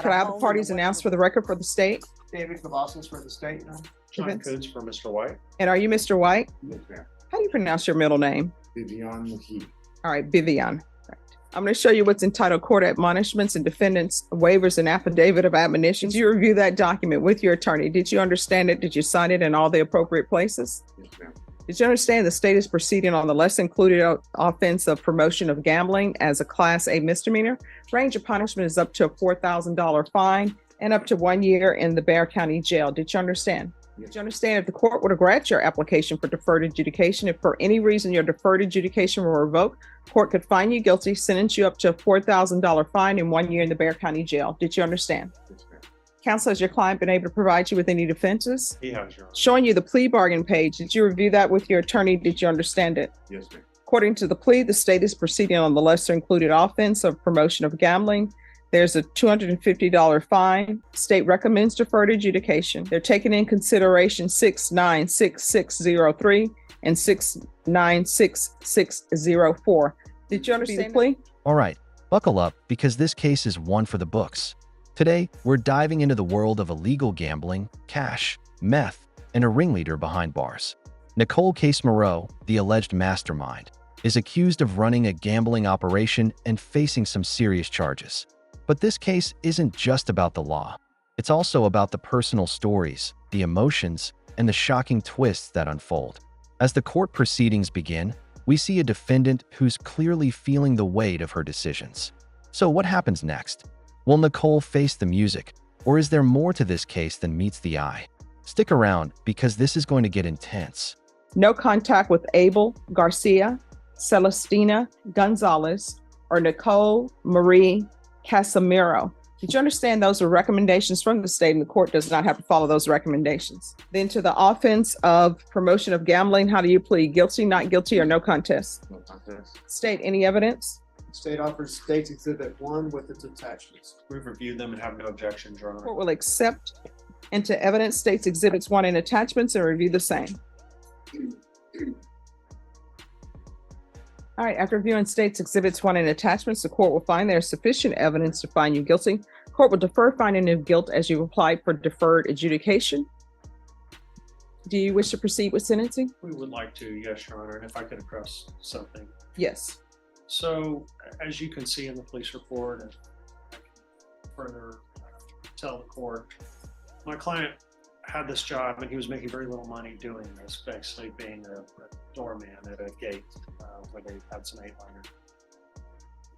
Could I have the parties announced for the record for the state? David Cavazos for the state. John Events. Coots for Mr. White. And are you Mr. White? Yes, ma'am. How do you pronounce your middle name? Vivian McKee. All right, Vivian. Right. I'm going to show you what's entitled Court Admonishments and Defendants Waivers and Affidavit of Admonition. Did you review that document with your attorney? Did you understand it? Did you sign it in all the appropriate places? Yes, ma'am. Did you understand the state is proceeding on the lesser included offense of promotion of gambling as a Class A misdemeanor? Range of punishment is up to a $4,000 fine and up to 1 year in the Bexar County Jail. Did you understand? Yes. Did you understand if the court were to grant your application for deferred adjudication, if for any reason your deferred adjudication were revoked, court could find you guilty, sentence you up to a $4,000 fine and 1 year in the Bexar County Jail? Did you understand? Yes, ma'am. Counsel, has your client been able to provide you with any defenses? He has, Your Honor. Showing you the plea bargain page, did you review that with your attorney? Did you understand it? Yes, ma'am. According to the plea, the state is proceeding on the lesser included offense of promotion of gambling. There's a $250 fine. State recommends deferred adjudication. They're taking in consideration 696603 and 696604. Did you understand the plea? All right, buckle up because this case is one for the books. Today, we're diving into the world of illegal gambling, cash, meth, and a ringleader behind bars. Nicole Case-Moreau, the alleged mastermind, is accused of running a gambling operation and facing some serious charges. But this case isn't just about the law. It's also about the personal stories, the emotions, and the shocking twists that unfold. As the court proceedings begin, we see a defendant who's clearly feeling the weight of her decisions. So what happens next? Will Nicole face the music, or is there more to this case than meets the eye? Stick around because this is going to get intense. No contact with Abel Garcia, Celestina Gonzalez, or Nicole Marie Casimiro. Did you understand those are recommendations from the state and the court does not have to follow those recommendations? Then to the offense of promotion of gambling, how do you plead? Guilty, not guilty, or no contest? No contest. State any evidence? State offers States Exhibit 1 with its attachments. We've reviewed them and have no objections, Your Honor. Court will accept into evidence States Exhibits 1 and attachments and review the same. All right, after reviewing States Exhibits 1 and attachments, the court will find there is sufficient evidence to find you guilty. Court will defer finding of guilt as you applied for deferred adjudication. Do you wish to proceed with sentencing? We would like to, yes, Your Honor, and if I could address something. Yes. So, as you can see in the police report, and I can further tell the court, my client had this job and he was making very little money doing this, basically being a doorman at a gate where they had some 8-liners.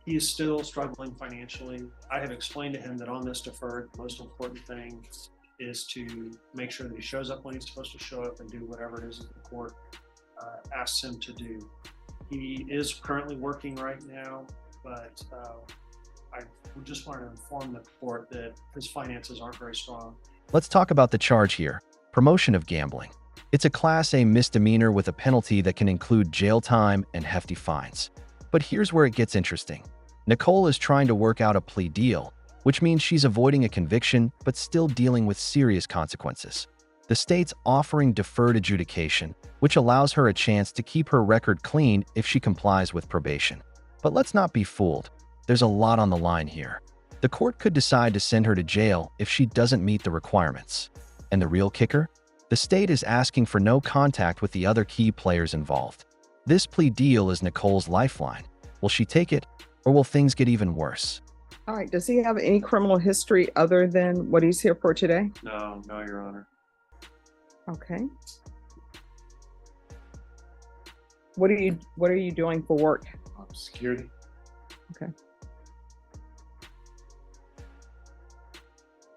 He is still struggling financially. I have explained to him that on this deferred, the most important thing is to make sure that he shows up when he's supposed to show up and do whatever it is that the court asks him to do. He is currently working right now, but I just wanted to inform the court that his finances aren't very strong. Let's talk about the charge here, promotion of gambling. It's a Class A misdemeanor with a penalty that can include jail time and hefty fines. But here's where it gets interesting. Nicole is trying to work out a plea deal, which means she's avoiding a conviction but still dealing with serious consequences. The state's offering deferred adjudication, which allows her a chance to keep her record clean if she complies with probation. But let's not be fooled. There's a lot on the line here. The court could decide to send her to jail if she doesn't meet the requirements. And the real kicker? The state is asking for no contact with the other key players involved. This plea deal is Nicole's lifeline. Will she take it, or will things get even worse? All right, does he have any criminal history other than what he's here for today? No, Your Honor. Okay. What are you doing for work? Security. Okay.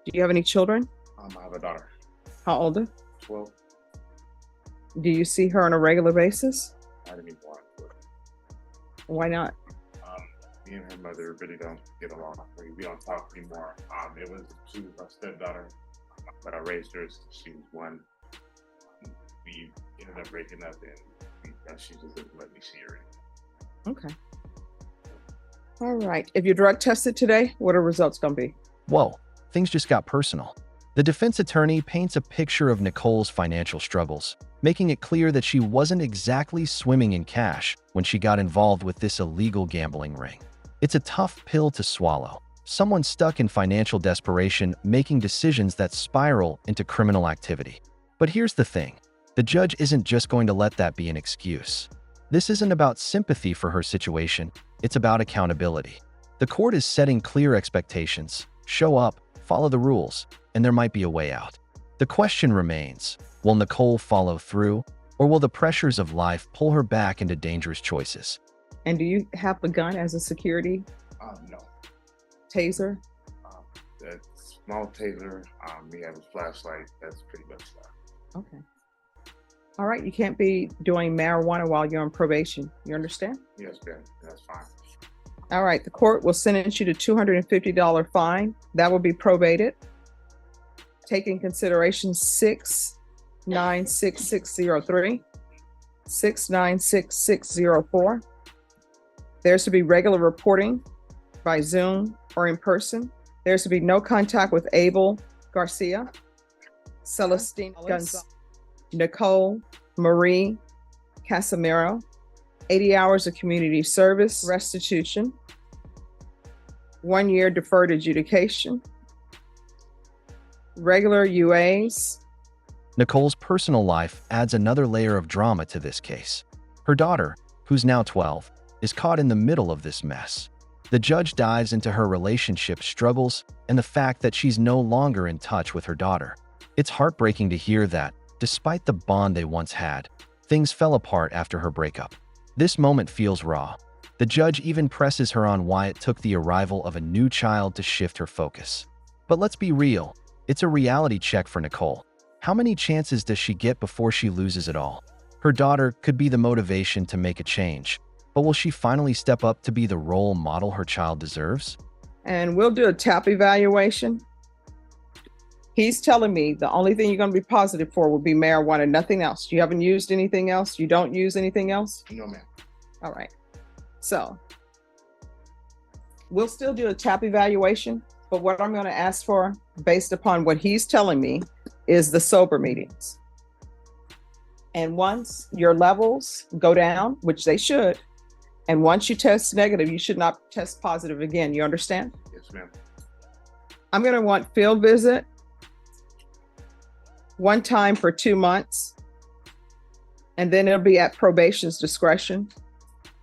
Do you have any children? I have a daughter. How old? 12. Do you see her on a regular basis? I didn't even want to. Why not? Me and her mother really don't get along. We don't talk anymore. She was my stepdaughter, but I raised her since she was 1. We ended up breaking up, and she just didn't let me see her anymore. Okay. All right. If you're drug tested today, what are results going to be? Whoa, things just got personal. The defense attorney paints a picture of Nicole's financial struggles, making it clear that she wasn't exactly swimming in cash when she got involved with this illegal gambling ring. It's a tough pill to swallow, someone stuck in financial desperation making decisions that spiral into criminal activity. But here's the thing. The judge isn't just going to let that be an excuse. This isn't about sympathy for her situation, it's about accountability. The court is setting clear expectations. Show up, follow the rules, and there might be a way out. The question remains, will Nicole follow through, or will the pressures of life pull her back into dangerous choices? And do you have a gun as a security No. taser? That small taser, we have a flashlight, that's pretty much that. Okay. All right, you can't be doing marijuana while you're on probation. You understand? Yes, ma'am, that's fine. All right, the court will sentence you to $250 fine. That will be probated. Take in consideration 6966603, 6966604. There's to be regular reporting by Zoom or in person. There's to be no contact with Abel Garcia, Celestine Gonzalez, Nicole Marie Casimiro, 80 hours of community service, restitution, 1 year deferred adjudication, regular UAs. Nicole's personal life adds another layer of drama to this case. Her daughter, who's now 12, is caught in the middle of this mess. The judge dives into her relationship struggles and the fact that she's no longer in touch with her daughter. It's heartbreaking to hear that, despite the bond they once had, things fell apart after her breakup. This moment feels raw. The judge even presses her on why it took the arrival of a new child to shift her focus. But let's be real, it's a reality check for Nicole. How many chances does she get before she loses it all? Her daughter could be the motivation to make a change, but will she finally step up to be the role model her child deserves? And we'll do a TAP evaluation. He's telling me the only thing you're going to be positive for will be marijuana, nothing else. You haven't used anything else? You don't use anything else? No, ma'am. All right. So we'll still do a TAP evaluation, but what I'm going to ask for, based upon what he's telling me, is the sober meetings. And once your levels go down, which they should, and once you test negative, you should not test positive again. You understand? Yes, ma'am. I'm going to want field visit, one time for 2 months, and then it'll be at probation's discretion.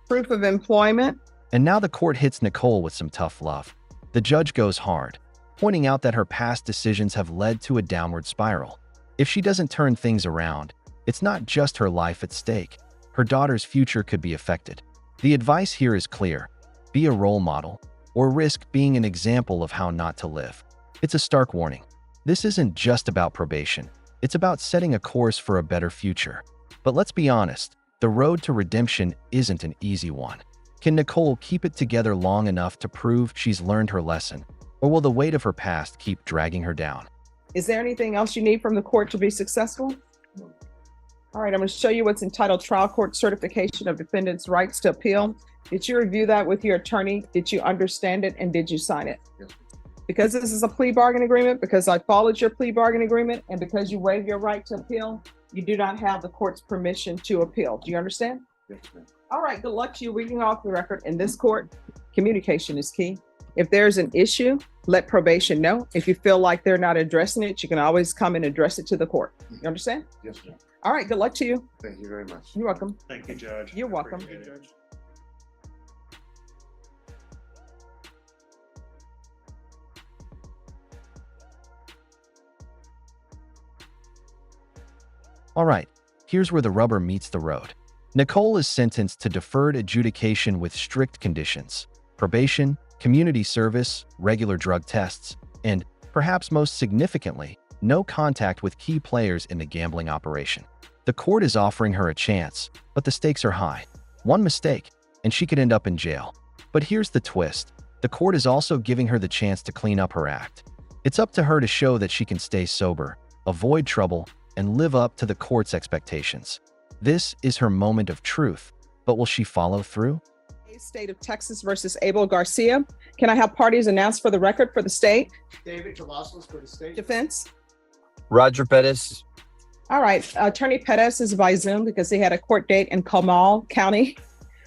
Proof of employment. And now the court hits Nicole with some tough love. The judge goes hard, pointing out that her past decisions have led to a downward spiral. If she doesn't turn things around, it's not just her life at stake. Her daughter's future could be affected. The advice here is clear. Be a role model, or risk being an example of how not to live. It's a stark warning. This isn't just about probation. It's about setting a course for a better future. But let's be honest, the road to redemption isn't an easy one. Can Nicole keep it together long enough to prove she's learned her lesson, or will the weight of her past keep dragging her down? Is there anything else you need from the court to be successful? All right, I'm going to show you what's entitled Trial Court Certification of Defendant's Rights to Appeal. Did you review that with your attorney? Did you understand it, and did you sign it? Yes. Because this is a plea bargain agreement, because I followed your plea bargain agreement, and because you waived your right to appeal, you do not have the court's permission to appeal. Do you understand? Yes, ma'am. All right, good luck to you. Reading off the record, in this court, communication is key. If there's an issue, let probation know. If you feel like they're not addressing it, you can always come and address it to the court. You understand? Yes, ma'am. All right, good luck to you. Thank you very much. You're welcome. Thank you, Judge. You're I welcome. appreciate it. All right, here's where the rubber meets the road. Nicole is sentenced to deferred adjudication with strict conditions: probation, community service, regular drug tests, and, perhaps most significantly, no contact with key players in the gambling operation. The court is offering her a chance, but the stakes are high. One mistake, and she could end up in jail. But here's the twist. The court is also giving her the chance to clean up her act. It's up to her to show that she can stay sober, avoid trouble, and live up to the court's expectations. This is her moment of truth, but will she follow through? State of Texas versus Abel Garcia. Can I have parties announced for the record for the state? David Cavazos for the state. Defense? Roger Pettis. All right, Attorney Pettis is by Zoom because he had a court date in Comal County.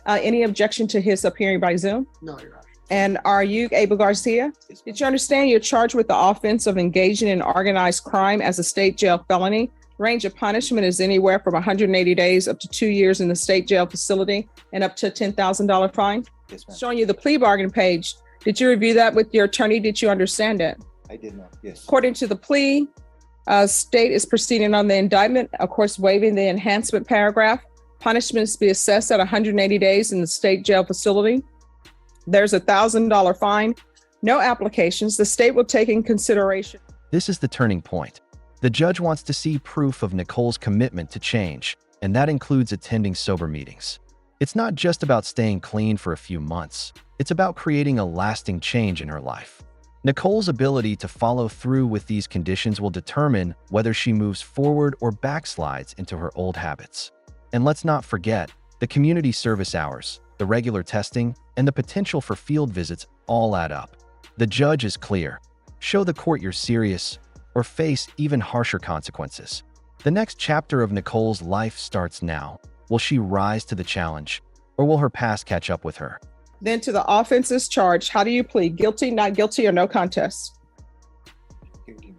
Any objection to his appearing by Zoom? No, Your Honor. And are you Abel Garcia? Did you understand you're charged with the offense of engaging in organized crime as a state jail felony? Range of punishment is anywhere from 180 days up to 2 years in the state jail facility and up to a $10,000 fine. Yes, ma'am. Showing you the plea bargain page. Did you review that with your attorney? Did you understand it? I did not. Yes. According to the plea, state is proceeding on the indictment, of course, waiving the enhancement paragraph. Punishment is to be assessed at 180 days in the state jail facility. There's a $1,000 fine. No applications. The state will take in consideration. This is the turning point. The judge wants to see proof of Nicole's commitment to change, and that includes attending sober meetings. It's not just about staying clean for a few months. It's about creating a lasting change in her life. Nicole's ability to follow through with these conditions will determine whether she moves forward or backslides into her old habits. And let's not forget, the community service hours, the regular testing, and the potential for field visits all add up. The judge is clear. Show the court you're serious, or face even harsher consequences. The next chapter of Nicole's life starts now. Will she rise to the challenge, or will her past catch up with her? Then to the offenses charged, how do you plead? Guilty, not guilty, or no contest? Guilty.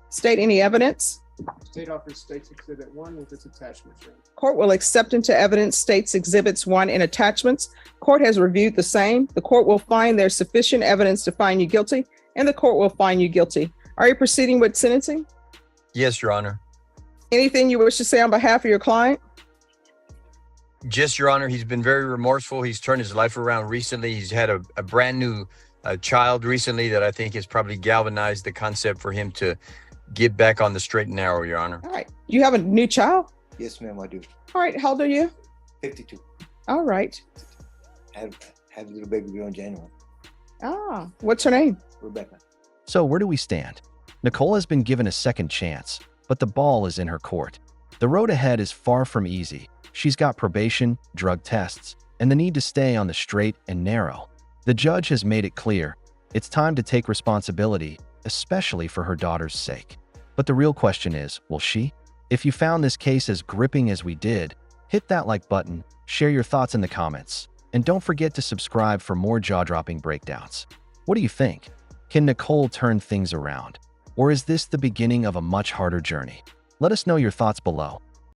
State any evidence. State offers State's Exhibit 1 with its attachments. Your Honor. Court will accept into evidence State's Exhibits 1 and attachments. Court has reviewed the same. The court will find there's sufficient evidence to find you guilty, and the court will find you guilty. Are you proceeding with sentencing? Yes, Your Honor. Anything you wish to say on behalf of your client? Just, Your Honor, he's been very remorseful. He's turned his life around recently. He's had a brand new child recently that I think has probably galvanized the concept for him to get back on the straight and narrow, Your Honor. All right. You have a new child? Yes, ma'am, I do. All right. How old are you? 52. All right. Had a little baby girl in January. Ah, what's her name? Rebecca. So where do we stand? Nicole has been given a second chance, but the ball is in her court. The road ahead is far from easy. She's got probation, drug tests, and the need to stay on the straight and narrow. The judge has made it clear. It's time to take responsibility, especially for her daughter's sake. But the real question is, will she? If you found this case as gripping as we did, hit that like button, share your thoughts in the comments, and don't forget to subscribe for more jaw-dropping breakdowns. What do you think? Can Nicole turn things around? Or is this the beginning of a much harder journey? Let us know your thoughts below.